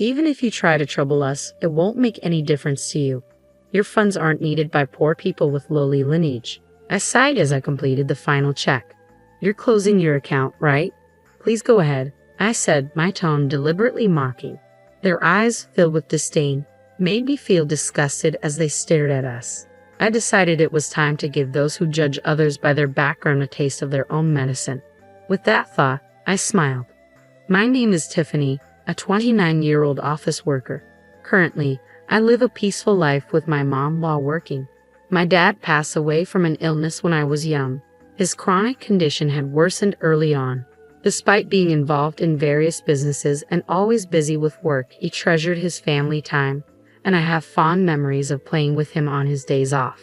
Even if you try to trouble us, it won't make any difference to you. Your funds aren't needed by poor people with lowly lineage. I sighed as I completed the final check. You're closing your account, right? Please go ahead, I said, my tone deliberately mocking. Their eyes, filled with disdain, made me feel disgusted as they stared at us. I decided it was time to give those who judge others by their background a taste of their own medicine. With that thought, I smiled. My name is Tiffany, a 29-year-old office worker. Currently, I live a peaceful life with my mom while working. My dad passed away from an illness when I was young. His chronic condition had worsened early on. Despite being involved in various businesses and always busy with work, he treasured his family time, and I have fond memories of playing with him on his days off.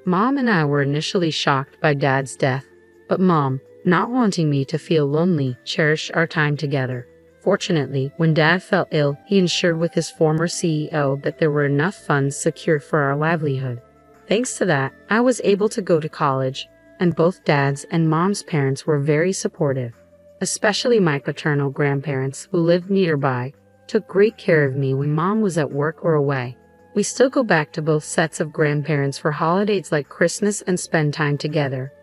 Mom and I were initially shocked by Dad's death, but Mom, not wanting me to feel lonely, cherished our time together. Fortunately, when Dad fell ill, he ensured with his former CEO that there were enough funds secured for our livelihood. Thanks to that, I was able to go to college, and both Dad's and Mom's parents were very supportive. Especially my paternal grandparents, who lived nearby, took great care of me when Mom was at work or away. We still go back to both sets of grandparents for holidays like Christmas and spend time together.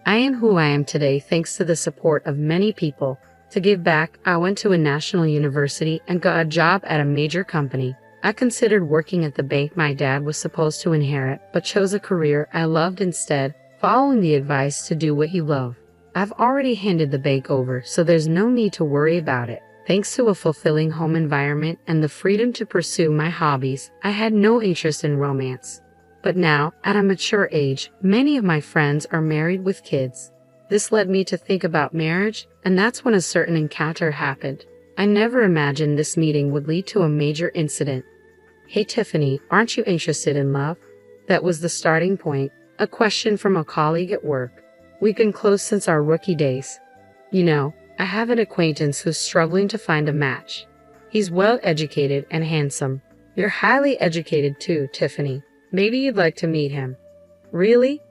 I am who I am today thanks to the support of many people. To give back, I went to a national university and got a job at a major company. I considered working at the bank my dad was supposed to inherit, but chose a career I loved instead, following the advice to do what you love. I've already handed the bank over, so there's no need to worry about it. Thanks to a fulfilling home environment and the freedom to pursue my hobbies, I had no interest in romance. But now, at a mature age, many of my friends are married with kids. This led me to think about marriage, and that's when a certain encounter happened. I never imagined this meeting would lead to a major incident. Hey Tiffany, aren't you interested in love? That was the starting point, a question from a colleague at work. We've been close since our rookie days. You know, I have an acquaintance who's struggling to find a match. He's well educated and handsome. You're highly educated too, Tiffany. Maybe you'd like to meet him. Really?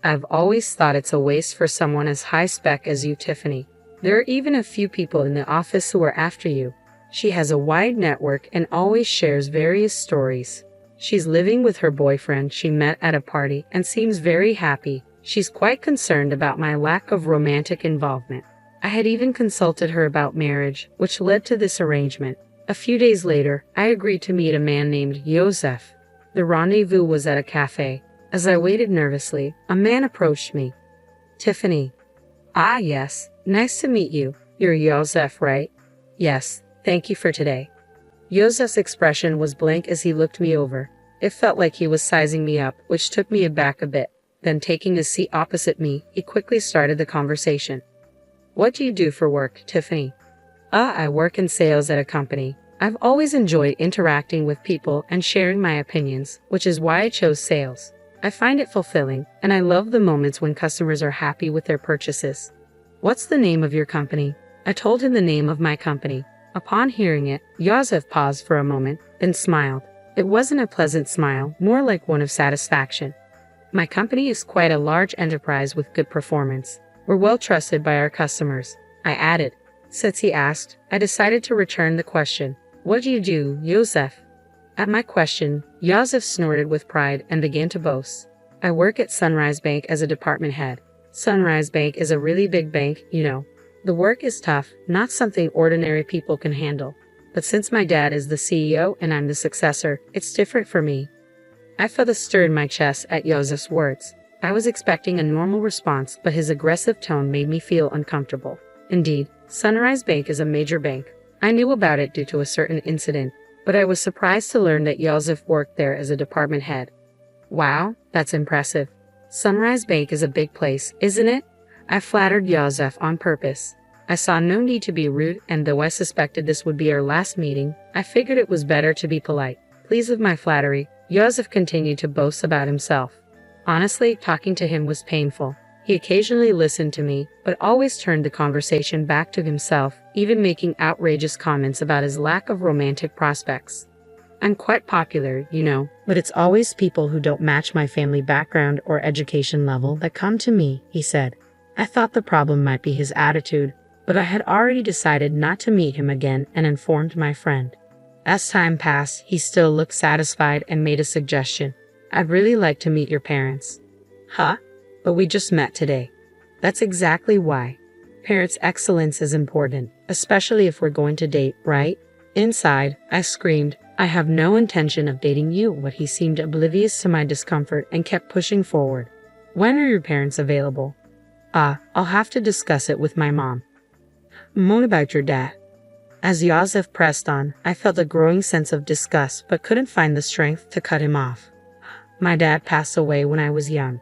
I've always thought it's a waste for someone as high spec as you, Tiffany. There are even a few people in the office who are after you. She has a wide network and always shares various stories. She's living with her boyfriend she met at a party and seems very happy. She's quite concerned about my lack of romantic involvement. I had even consulted her about marriage, which led to this arrangement. A few days later, I agreed to meet a man named Joseph. The rendezvous was at a cafe. As I waited nervously, a man approached me. Tiffany. Ah, yes. Nice to meet you. You're Joseph, right? Yes. Thank you for today. Joseph's expression was blank as he looked me over. It felt like he was sizing me up, which took me aback a bit. Then taking a seat opposite me, he quickly started the conversation. What do you do for work, Tiffany? I work in sales at a company. I've always enjoyed interacting with people and sharing my opinions, which is why I chose sales. I find it fulfilling, and I love the moments when customers are happy with their purchases. What's the name of your company? I told him the name of my company. Upon hearing it, Joseph paused for a moment, then smiled. It wasn't a pleasant smile, more like one of satisfaction. My company is quite a large enterprise with good performance. We're well trusted by our customers, I added. Since he asked, I decided to return the question. What do you do, Joseph? At my question, Joseph snorted with pride and began to boast. I work at Sunrise Bank as a department head. Sunrise Bank is a really big bank, you know. The work is tough, not something ordinary people can handle. But since my dad is the CEO and I'm the successor, it's different for me. I felt a stir in my chest at Joseph's words. I was expecting a normal response, but his aggressive tone made me feel uncomfortable. Indeed, Sunrise Bank is a major bank. I knew about it due to a certain incident, but I was surprised to learn that Joseph worked there as a department head. Wow, that's impressive. Sunrise Bank is a big place, isn't it? I flattered Joseph on purpose. I saw no need to be rude, and though I suspected this would be our last meeting, I figured it was better to be polite. Pleased with my flattery, Joseph continued to boast about himself. Honestly, talking to him was painful. He occasionally listened to me, but always turned the conversation back to himself, even making outrageous comments about his lack of romantic prospects. I'm quite popular, you know, but it's always people who don't match my family background or education level that come to me, he said. I thought the problem might be his attitude, but I had already decided not to meet him again and informed my friend. As time passed, he still looked satisfied and made a suggestion. I'd really like to meet your parents. Huh? But we just met today. That's exactly why. Parents' excellence is important, especially if we're going to date, right? Inside, I screamed, I have no intention of dating you, but he seemed oblivious to my discomfort and kept pushing forward. When are your parents available? I'll have to discuss it with my mom. What about your dad? As Yosef pressed on, I felt a growing sense of disgust but couldn't find the strength to cut him off. My dad passed away when I was young.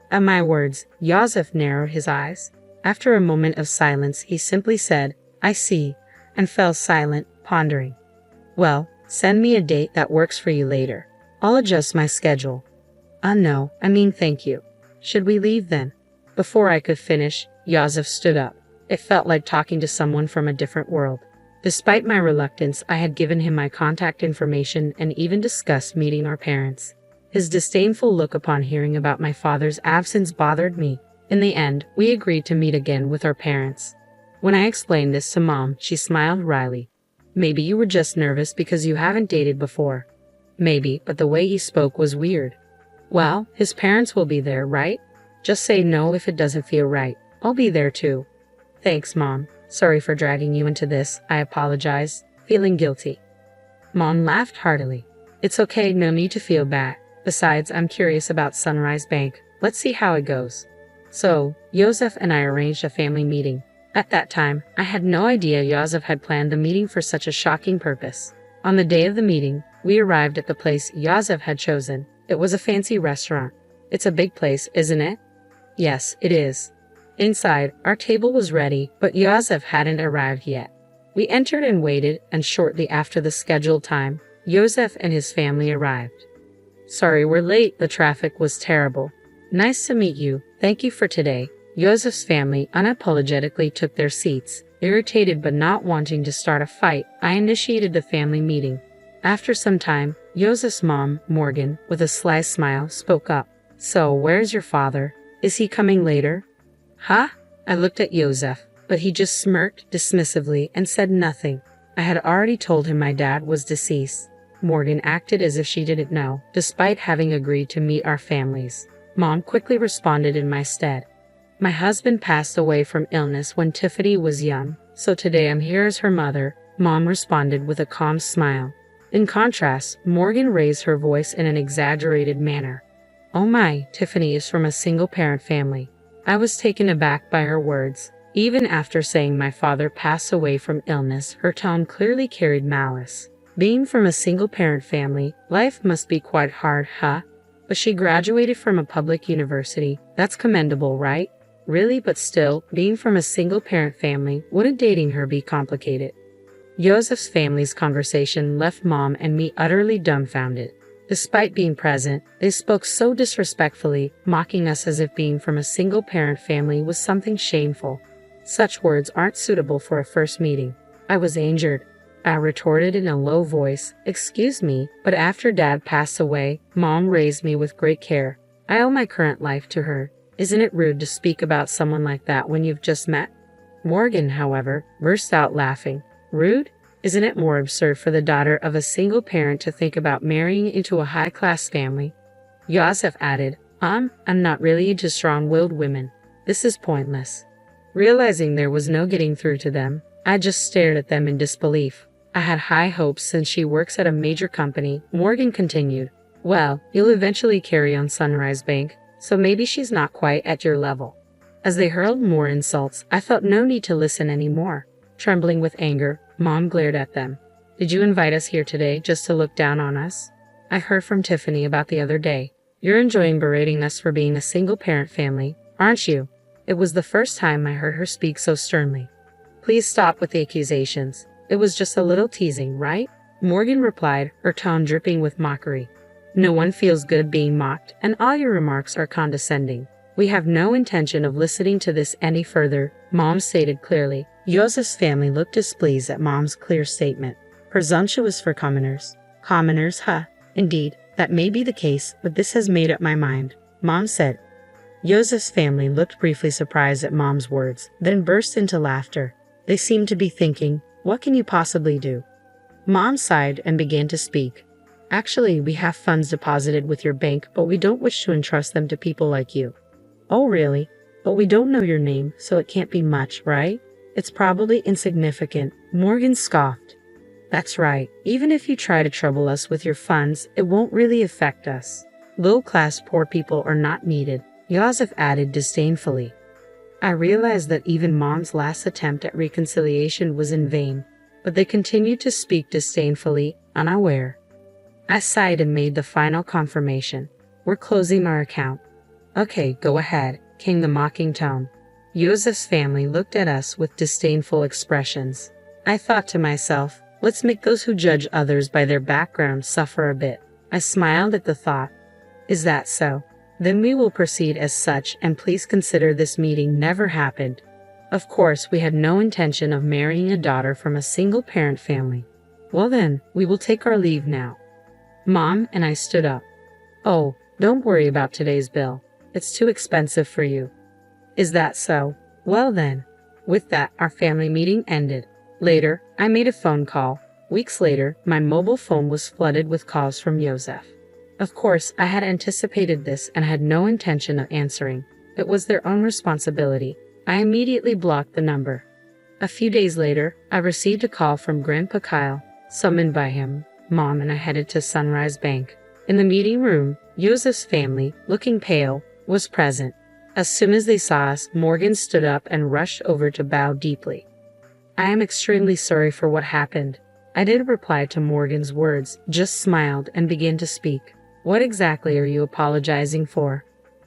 At my words, Yosef narrowed his eyes. After a moment of silence, he simply said, I see, and fell silent, pondering. Well, send me a date that works for you later. I'll adjust my schedule. No, thank you. Should we leave then? Before I could finish, Yosef stood up. It felt like talking to someone from a different world. Despite my reluctance, I had given him my contact information and even discussed meeting our parents. His disdainful look upon hearing about my father's absence bothered me. In the end, we agreed to meet again with our parents. When I explained this to Mom, she smiled wryly. Maybe you were just nervous because you haven't dated before. Maybe, but the way he spoke was weird. Well, his parents will be there, right? Just say no if it doesn't feel right. I'll be there too. Thanks, Mom. Sorry for dragging you into this, I apologized, feeling guilty. Mom laughed heartily. It's okay, no need to feel bad. Besides, I'm curious about Sunrise Bank. Let's see how it goes. So, Yosef and I arranged a family meeting. At that time, I had no idea Yosef had planned the meeting for such a shocking purpose. On the day of the meeting, we arrived at the place Yosef had chosen. It was a fancy restaurant. It's a big place, isn't it? Yes, it is. Inside, our table was ready, but Yosef hadn't arrived yet. We entered and waited, and shortly after the scheduled time, Yosef and his family arrived. Sorry we're late, the traffic was terrible. Nice to meet you, thank you for today. Yosef's family unapologetically took their seats. Irritated but not wanting to start a fight, I initiated the family meeting. After some time, Yosef's mom, Morgan, with a sly smile, spoke up. So, where's your father? Is he coming later? Huh? I looked at Yosef, but he just smirked dismissively and said nothing. I had already told him my dad was deceased. Morgan acted as if she didn't know, despite having agreed to meet our families. Mom quickly responded in my stead. My husband passed away from illness when Tiffany was young, so today I'm here as her mother, Mom responded with a calm smile. In contrast, Morgan raised her voice in an exaggerated manner. Oh my, Tiffany is from a single-parent family. I was taken aback by her words. Even after saying my father passed away from illness, her tone clearly carried malice. Being from a single-parent family, life must be quite hard, huh? But she graduated from a public university. That's commendable, right? Really, but still, being from a single-parent family, wouldn't dating her be complicated? Yosef's family's conversation left Mom and me utterly dumbfounded. Despite being present, they spoke so disrespectfully, mocking us as if being from a single-parent family was something shameful. Such words aren't suitable for a first meeting. I was injured. I retorted in a low voice, excuse me, but after Dad passed away, Mom raised me with great care. I owe my current life to her. Isn't it rude to speak about someone like that when you've just met? Morgan, however, burst out laughing. Rude? Isn't it more absurd for the daughter of a single parent to think about marrying into a high-class family? Yosef added, I'm not really into strong-willed women. This is pointless. Realizing there was no getting through to them, I just stared at them in disbelief. I had high hopes since she works at a major company, Morgan continued. Well, you'll eventually carry on Sunrise Bank, so maybe she's not quite at your level. As they hurled more insults, I felt no need to listen anymore. Trembling with anger, Mom glared at them. Did you invite us here today just to look down on us? I heard from Tiffany about the other day. You're enjoying berating us for being a single-parent family, aren't you? It was the first time I heard her speak so sternly. Please stop with the accusations. It was just a little teasing, right? Morgan replied, her tone dripping with mockery. No one feels good being mocked, and all your remarks are condescending. We have no intention of listening to this any further, Mom stated clearly. Yosef's family looked displeased at Mom's clear statement. Presumptuous for commoners. Commoners, huh? Indeed, that may be the case, but this has made up my mind, Mom said. Yosef's family looked briefly surprised at Mom's words, then burst into laughter. They seemed to be thinking, what can you possibly do? Mom sighed and began to speak. Actually, we have funds deposited with your bank, but we don't wish to entrust them to people like you. Oh, really? But we don't know your name, so it can't be much, right? It's probably insignificant. Morgan scoffed. That's right. Even if you try to trouble us with your funds, it won't really affect us. Low-class poor people are not needed, Yosef added disdainfully. I realized that even Mom's last attempt at reconciliation was in vain, but they continued to speak disdainfully, unaware. I sighed and made the final confirmation. We're closing our account. Okay, go ahead, came the mocking tone. Yosef's family looked at us with disdainful expressions. I thought to myself, let's make those who judge others by their background suffer a bit. I smiled at the thought. Is that so? Then we will proceed as such, and please consider this meeting never happened. Of course, we had no intention of marrying a daughter from a single-parent family. Well then, we will take our leave now. Mom and I stood up. Oh, don't worry about today's bill. It's too expensive for you. Is that so? Well then. With that, our family meeting ended. Later, I made a phone call. Weeks later, my mobile phone was flooded with calls from Yosef. Of course, I had anticipated this and had no intention of answering. It was their own responsibility. I immediately blocked the number. A few days later, I received a call from Grandpa Kyle, summoned by him. Mom and I headed to Sunrise Bank. In the meeting room, Yosef's family, looking pale, was present. As soon as they saw us, Morgan stood up and rushed over to bow deeply. I am extremely sorry for what happened. I didn't reply to Morgan's words, just smiled and began to speak. What exactly are you apologizing for?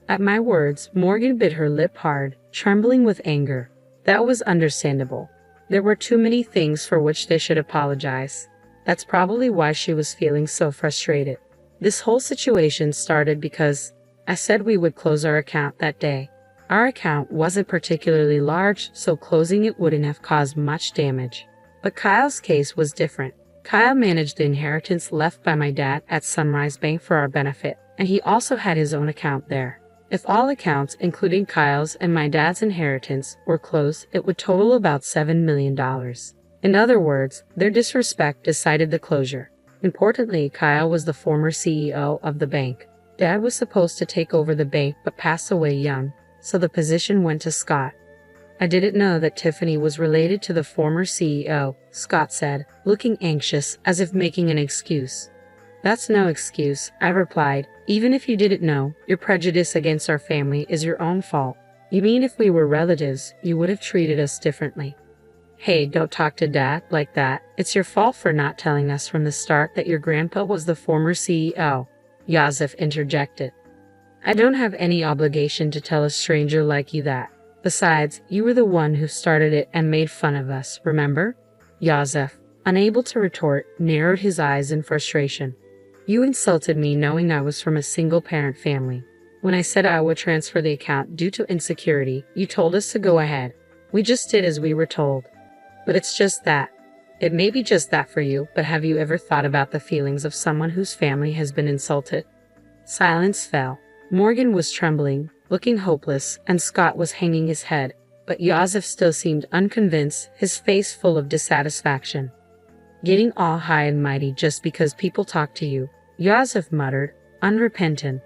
At my words, Morgan bit her lip hard, trembling with anger. That was understandable. There were too many things for which they should apologize. That's probably why she was feeling so frustrated. This whole situation started because I said we would close our account that day. Our account wasn't particularly large, so closing it wouldn't have caused much damage. But Kyle's case was different. Kyle managed the inheritance left by my dad at Sunrise Bank for our benefit, and he also had his own account there. If all accounts, including Kyle's and my dad's inheritance, were closed, it would total about $7 million. In other words, their disrespect decided the closure. Importantly, Kyle was the former CEO of the bank. Dad was supposed to take over the bank but passed away young, so the position went to Scott. I didn't know that Tiffany was related to the former CEO, Scott said, looking anxious, as if making an excuse. That's no excuse, I replied. Even if you didn't know, your prejudice against our family is your own fault. You mean if we were relatives, you would have treated us differently? Hey, don't talk to Dad like that. It's your fault for not telling us from the start that your grandpa was the former CEO, Yosef interjected. I don't have any obligation to tell a stranger like you that. Besides, you were the one who started it and made fun of us, remember? Yosef, unable to retort, narrowed his eyes in frustration. You insulted me knowing I was from a single-parent family. When I said I would transfer the account due to insecurity, you told us to go ahead. We just did as we were told. But it's just that. It may be just that for you, but have you ever thought about the feelings of someone whose family has been insulted? Silence fell. Morgan was trembling, looking hopeless, and Scott was hanging his head, but Yosef still seemed unconvinced, his face full of dissatisfaction. Getting all high and mighty just because people talk to you, Yosef muttered, unrepentant.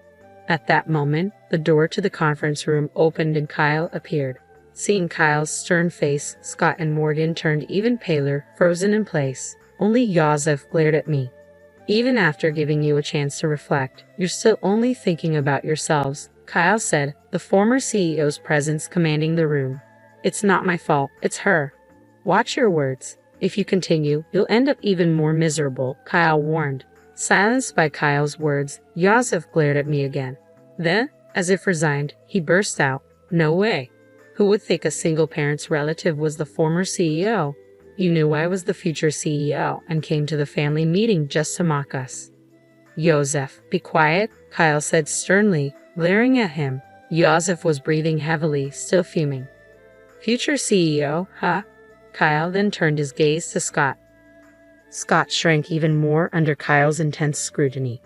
At that moment, the door to the conference room opened and Kyle appeared. Seeing Kyle's stern face, Scott and Morgan turned even paler, frozen in place. Only Yosef glared at me. Even after giving you a chance to reflect, you're still only thinking about yourselves, Kyle said, the former CEO's presence commanding the room. It's not my fault, it's her. Watch your words. If you continue, you'll end up even more miserable, Kyle warned. Silenced by Kyle's words, Yosef glared at me again. Then, as if resigned, he burst out, No way. Who would think a single parent's relative was the former CEO? You knew I was the future CEO and came to the family meeting just to mock us. Yosef, be quiet, Kyle said sternly, glaring at him. Yosef was breathing heavily, still fuming. Future CEO, huh? Kyle then turned his gaze to Scott. Scott shrank even more under Kyle's intense scrutiny.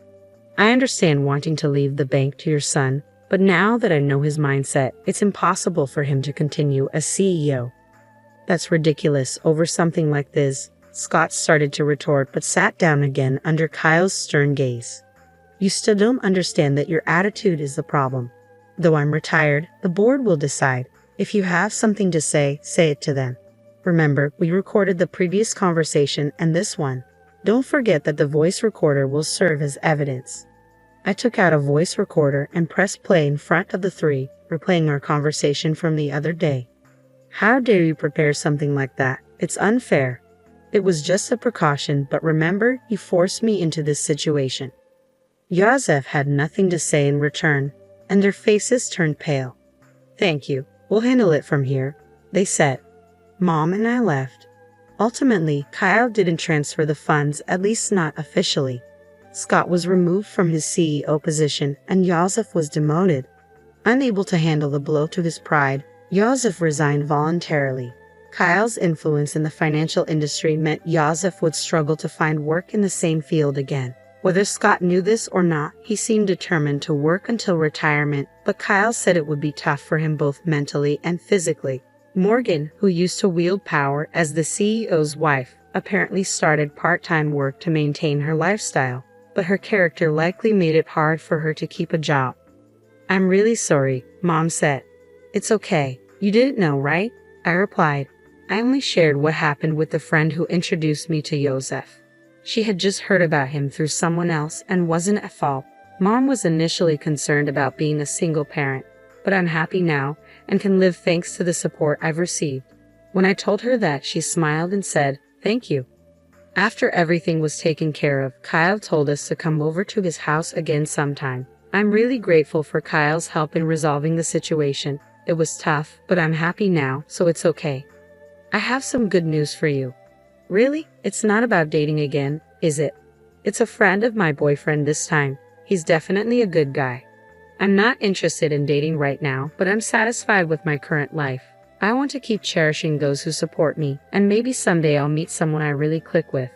I understand wanting to leave the bank to your son, but now that I know his mindset, it's impossible for him to continue as CEO. That's ridiculous over something like this. Scott started to retort but sat down again under Kyle's stern gaze. You still don't understand that your attitude is the problem. Though I'm retired, the board will decide. If you have something to say, say it to them. Remember, we recorded the previous conversation and this one. Don't forget that the voice recorder will serve as evidence. I took out a voice recorder and pressed play in front of the three, replaying our conversation from the other day. How dare you prepare something like that? It's unfair. It was just a precaution, but remember, you forced me into this situation. Yosef had nothing to say in return, and their faces turned pale. Thank you, we'll handle it from here, they said. Mom and I left. Ultimately, Kyle didn't transfer the funds, at least not officially. Scott was removed from his CEO position, and Yosef was demoted. Unable to handle the blow to his pride, Yosef resigned voluntarily. Kyle's influence in the financial industry meant Yosef would struggle to find work in the same field again. Whether Scott knew this or not, he seemed determined to work until retirement, but Kyle said it would be tough for him both mentally and physically. Morgan, who used to wield power as the CEO's wife, apparently started part-time work to maintain her lifestyle, but her character likely made it hard for her to keep a job. I'm really sorry, Mom said. It's okay. You didn't know, right? I replied. I only shared what happened with the friend who introduced me to Yosef. She had just heard about him through someone else and wasn't at fault. Mom was initially concerned about being a single parent, but I'm happy now and can live thanks to the support I've received. When I told her that, she smiled and said, thank you. After everything was taken care of, Kyle told us to come over to his house again sometime. I'm really grateful for Kyle's help in resolving the situation. It was tough, but I'm happy now, so it's okay. I have some good news for you. Really? It's not about dating again, is it? It's a friend of my boyfriend this time. He's definitely a good guy. I'm not interested in dating right now, but I'm satisfied with my current life. I want to keep cherishing those who support me, and maybe someday I'll meet someone I really click with.